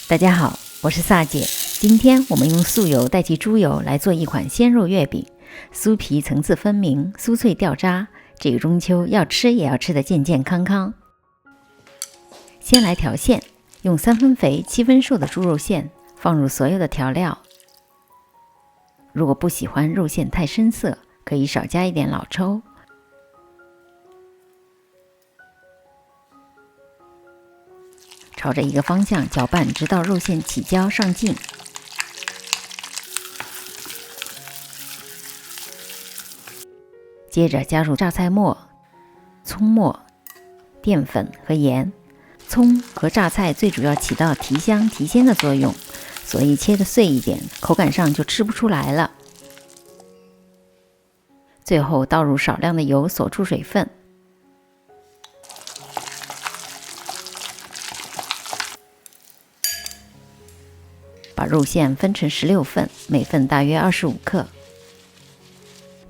大家好，我是萨姐。今天我们用素油代替猪油来做一款鲜肉月饼，酥皮层次分明，酥脆掉渣。这个中秋要吃也要吃得健健康康。先来调馅，用3分肥7分瘦的猪肉馅放入所有的调料。如果不喜欢肉馅太深色，可以少加一点老抽。朝着一个方向搅拌，直到肉馅起胶上劲。接着加入榨菜末、葱末、淀粉和盐。葱和榨菜最主要起到提香提鲜的作用，所以切得碎一点，口感上就吃不出来了。最后倒入少量的油，锁住水分。把肉馅分成16份，每份大约25克，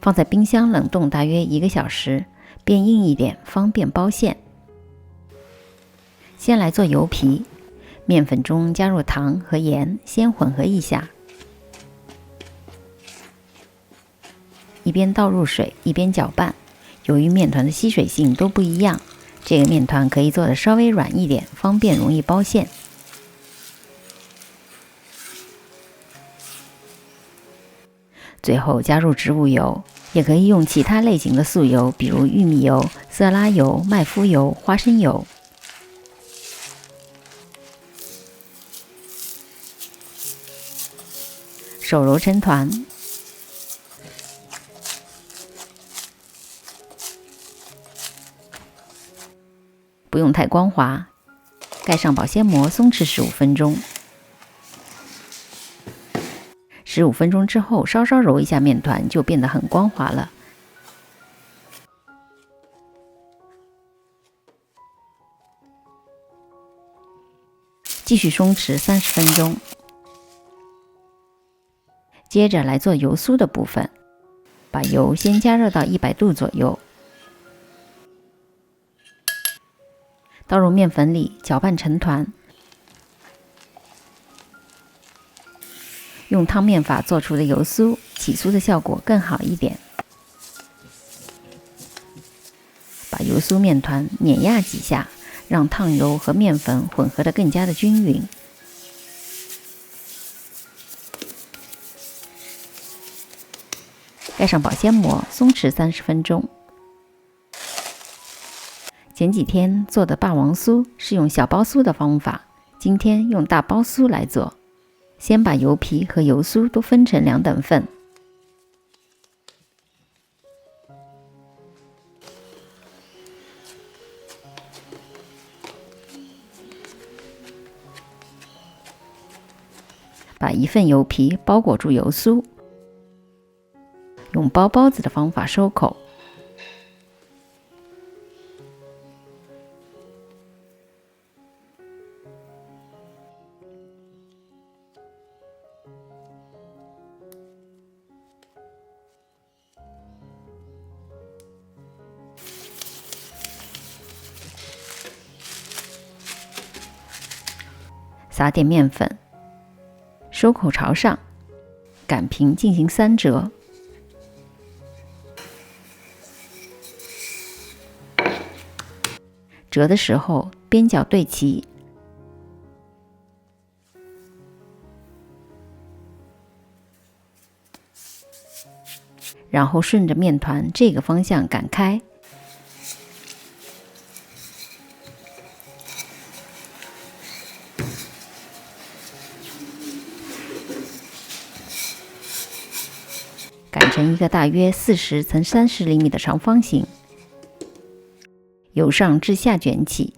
放在冰箱冷冻大约1个小时，变硬一点，方便包馅。先来做油皮，面粉中加入糖和盐，先混合一下，一边倒入水，一边搅拌。由于面团的吸水性都不一样，这个面团可以做得稍微软一点，方便容易包馅。最后加入植物油，也可以用其他类型的素油，比如玉米油、色拉油、麦麸油、花生油。手揉成团，不用太光滑，盖上保鲜膜，松弛15分钟。15分钟之后，稍稍揉一下面团，就变得很光滑了。继续松弛30分钟。接着来做油酥的部分，把油先加热到100度左右，倒入面粉里，搅拌成团。用汤面法做出的油酥，起酥的效果更好一点。把油酥面团碾压几下，让烫油和面粉混合得更加的均匀。盖上保鲜膜，松弛30分钟。前几天做的霸王酥是用小包酥的方法，今天用大包酥来做。先把油皮和油酥都分成2等份，把1份油皮包裹住油酥，用包包子的方法收口。撒点面粉，收口朝上，擀平进行3折。折的时候边角对齐，然后顺着面团这个方向擀开。擀成一个大约40乘30厘米的长方形，由上至下卷起。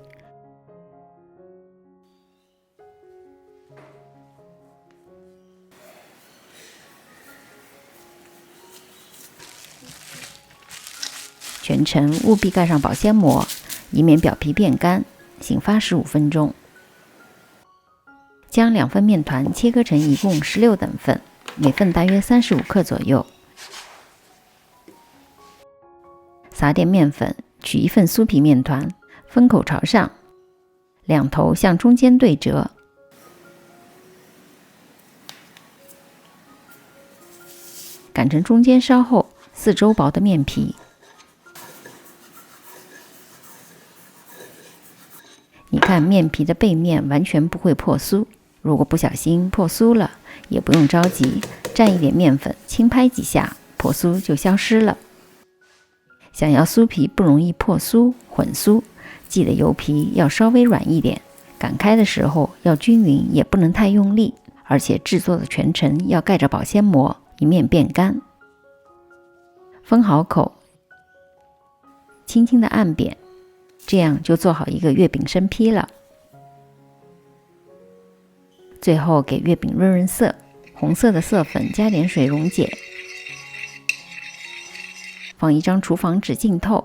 全程务必盖上保鲜膜，以免表皮变干，醒发15分钟。将2份面团切割成一共16等份，每份大约35克左右。撒点面粉，取1份酥皮面团，分口朝上，两头向中间对折，擀成中间稍厚、四周薄的面皮。你看面皮的背面完全不会破酥，如果不小心破酥了，也不用着急，蘸一点面粉，轻拍几下，破酥就消失了。想要酥皮不容易破酥、混酥，记得油皮要稍微软一点，擀开的时候要均匀，也不能太用力，而且制作的全程要盖着保鲜膜，以免变干。封好口，轻轻的按扁，这样就做好一个月饼生坯了。最后给月饼润润色，红色的色粉加点水溶解，放一张厨房纸浸透，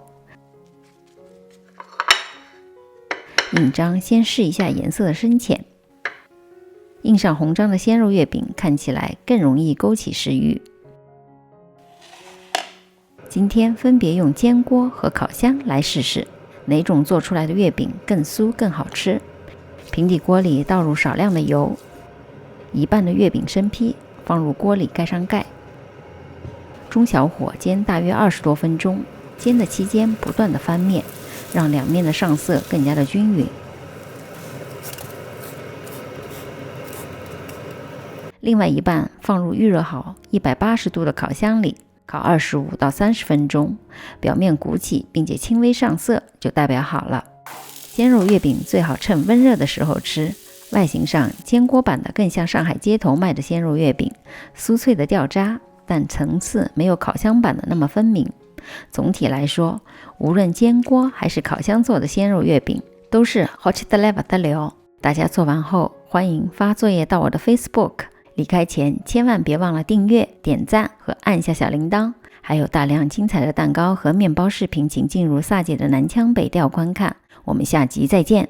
印章先试一下颜色的深浅，印上红章的鲜肉月饼看起来更容易勾起食欲。今天分别用煎锅和烤箱来试试，哪种做出来的月饼更酥更好吃。平底锅里倒入少量的油，一半的月饼生坯放入锅里，盖上盖，中小火煎大约20多分钟，煎的期间不断的翻面，让两面的上色更加的均匀。另外一半放入预热好180度的烤箱里，烤25到30分钟，表面鼓起并且轻微上色就代表好了。鲜肉月饼最好趁温热的时候吃，外形上煎锅版的更像上海街头卖的鲜肉月饼，酥脆的掉渣，但层次没有烤箱版的那么分明。总体来说，无论煎锅还是烤箱做的鲜肉月饼都是好吃的来不得了。大家做完后欢迎发作业到我的 Facebook， 离开前千万别忘了订阅、点赞和按下小铃铛。还有大量精彩的蛋糕和面包视频，请进入萨姐的南腔北调观看。我们下集再见。